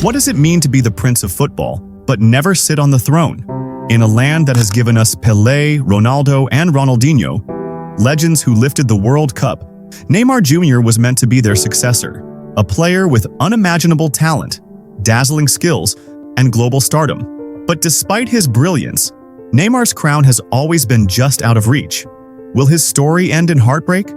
What does it mean to be the prince of football, but never sit on the throne? In a land that has given us Pelé, Ronaldo, and Ronaldinho, legends who lifted the World Cup, Neymar Jr. was meant to be their successor, a player with unimaginable talent, dazzling skills, and global stardom. But despite his brilliance, Neymar's crown has always been just out of reach. Will his story end in heartbreak?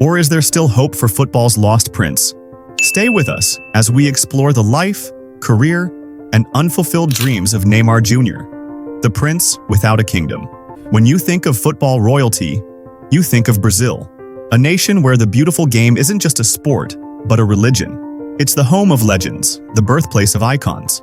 Or is there still hope for football's lost prince? Stay with us as we explore the life, career, and unfulfilled dreams of Neymar Jr., the prince without a kingdom. When you think of football royalty, you think of Brazil, a nation where the beautiful game isn't just a sport, but a religion. It's the home of legends, the birthplace of icons.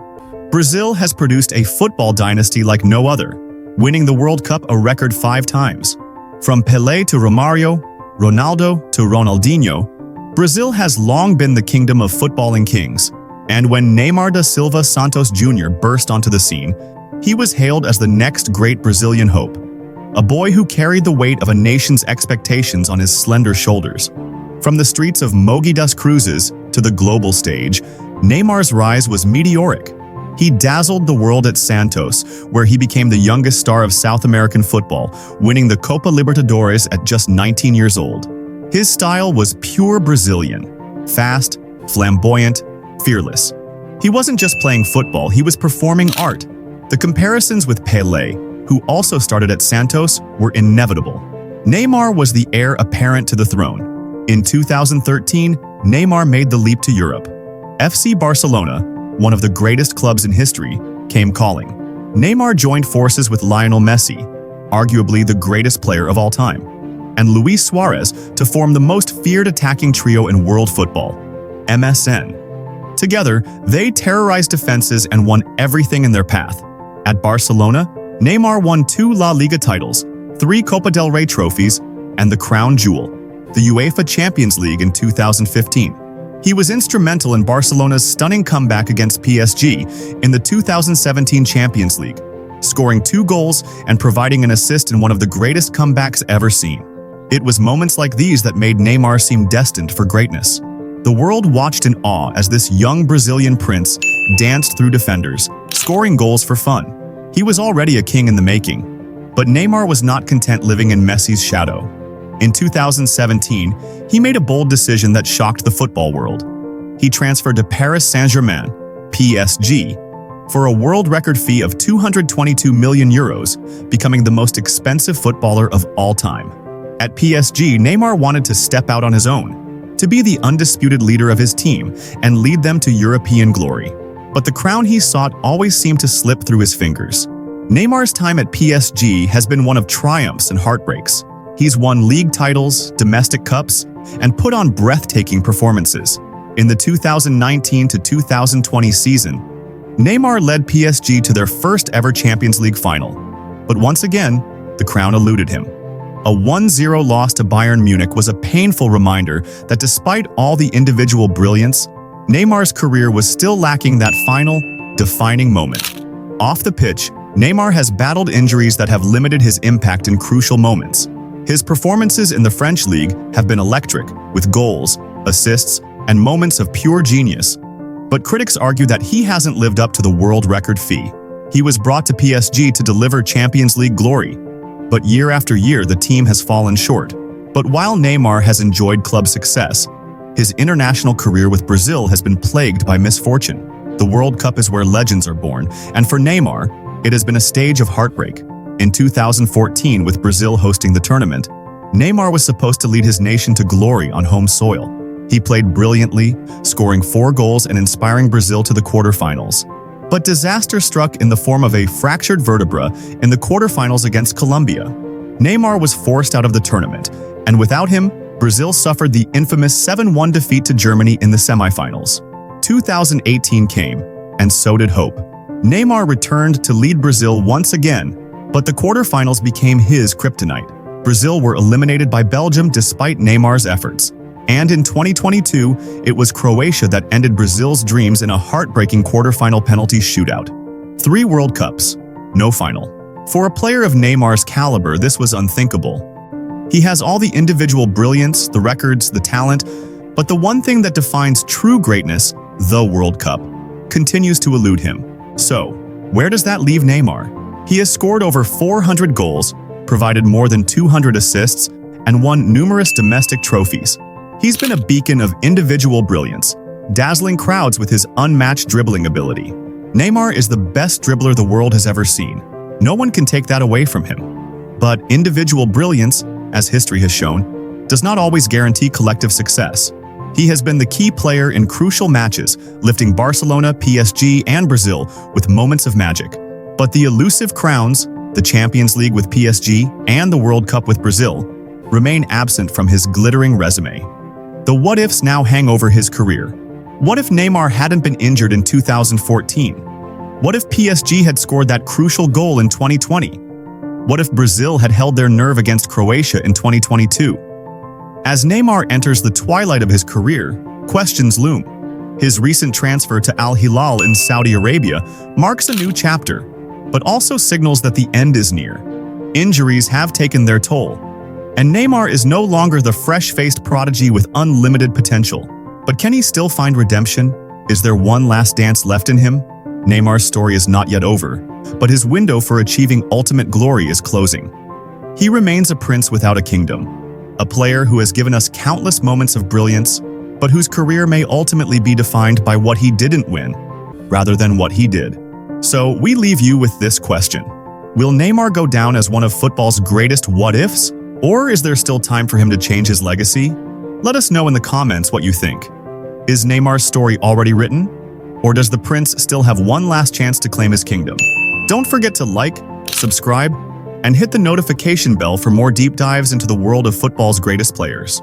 Brazil has produced a football dynasty like no other, winning the World Cup a record 5 times. From Pelé to Romario, Ronaldo to Ronaldinho, Brazil has long been the kingdom of footballing kings. And when Neymar da Silva Santos Jr. burst onto the scene, he was hailed as the next great Brazilian hope. A boy who carried the weight of a nation's expectations on his slender shoulders. From the streets of Mogi das Cruzes to the global stage, Neymar's rise was meteoric. He dazzled the world at Santos, where he became the youngest star of South American football, winning the Copa Libertadores at just 19 years old. His style was pure Brazilian, fast, flamboyant, fearless. He wasn't just playing football, he was performing art. The comparisons with Pelé, who also started at Santos, were inevitable. Neymar was the heir apparent to the throne. In 2013, Neymar made the leap to Europe. FC Barcelona, one of the greatest clubs in history, came calling. Neymar joined forces with Lionel Messi, arguably the greatest player of all time, and Luis Suarez to form the most feared attacking trio in world football, MSN. Together, they terrorized defenses and won everything in their path. At Barcelona, Neymar won 2 La Liga titles, 3 Copa del Rey trophies, and the crown jewel, the UEFA Champions League in 2015. He was instrumental in Barcelona's stunning comeback against PSG in the 2017 Champions League, scoring 2 goals and providing an assist in one of the greatest comebacks ever seen. It was moments like these that made Neymar seem destined for greatness. The world watched in awe as this young Brazilian prince danced through defenders, scoring goals for fun. He was already a king in the making, but Neymar was not content living in Messi's shadow. In 2017, he made a bold decision that shocked the football world. He transferred to Paris Saint-Germain, PSG, for a world record fee of €222 million, becoming the most expensive footballer of all time. At PSG, Neymar wanted to step out on his own, to be the undisputed leader of his team and lead them to European glory. But the crown he sought always seemed to slip through his fingers. Neymar's time at PSG has been one of triumphs and heartbreaks. He's won league titles, domestic cups, and put on breathtaking performances. In the 2019 to 2020 season, Neymar led PSG to their first ever Champions League final. But once again, the crown eluded him. A 1-0 loss to Bayern Munich was a painful reminder that despite all the individual brilliance, Neymar's career was still lacking that final, defining moment. Off the pitch, Neymar has battled injuries that have limited his impact in crucial moments. His performances in the French league have been electric, with goals, assists, and moments of pure genius. But critics argue that he hasn't lived up to the world record fee. He was brought to PSG to deliver Champions League glory, but year after year the team has fallen short. But while Neymar has enjoyed club success, his international career with Brazil has been plagued by misfortune. The World Cup is where legends are born, and for Neymar, it has been a stage of heartbreak. In 2014, with Brazil hosting the tournament, Neymar was supposed to lead his nation to glory on home soil. He played brilliantly, scoring 4 goals and inspiring Brazil to the quarterfinals. But disaster struck in the form of a fractured vertebra in the quarterfinals against Colombia. Neymar was forced out of the tournament, and without him, Brazil suffered the infamous 7-1 defeat to Germany in the semifinals. 2018 came, and so did hope. Neymar returned to lead Brazil once again, but the quarterfinals became his kryptonite. Brazil were eliminated by Belgium despite Neymar's efforts. And in 2022, it was Croatia that ended Brazil's dreams in a heartbreaking quarterfinal penalty shootout. 3 World Cups, no final. For a player of Neymar's caliber, this was unthinkable. He has all the individual brilliance, the records, the talent, but the one thing that defines true greatness, the World Cup, continues to elude him. So, where does that leave Neymar? He has scored over 400 goals, provided more than 200 assists, and won numerous domestic trophies. He's been a beacon of individual brilliance, dazzling crowds with his unmatched dribbling ability. Neymar is the best dribbler the world has ever seen. No one can take that away from him. But individual brilliance, as history has shown, does not always guarantee collective success. He has been the key player in crucial matches, lifting Barcelona, PSG, and Brazil with moments of magic. But the elusive crowns, the Champions League with PSG and the World Cup with Brazil, remain absent from his glittering resume. The what-ifs now hang over his career. What if Neymar hadn't been injured in 2014? What if PSG had scored that crucial goal in 2020? What if Brazil had held their nerve against Croatia in 2022? As Neymar enters the twilight of his career, questions loom. His recent transfer to Al Hilal in Saudi Arabia marks a new chapter, but also signals that the end is near. Injuries have taken their toll, and Neymar is no longer the fresh-faced prodigy with unlimited potential. But can he still find redemption? Is there one last dance left in him? Neymar's story is not yet over, but his window for achieving ultimate glory is closing. He remains a prince without a kingdom, a player who has given us countless moments of brilliance, but whose career may ultimately be defined by what he didn't win, rather than what he did. So we leave you with this question. Will Neymar go down as one of football's greatest what-ifs? Or is there still time for him to change his legacy? Let us know in the comments what you think. Is Neymar's story already written? Or does the prince still have one last chance to claim his kingdom? Don't forget to like, subscribe, and hit the notification bell for more deep dives into the world of football's greatest players.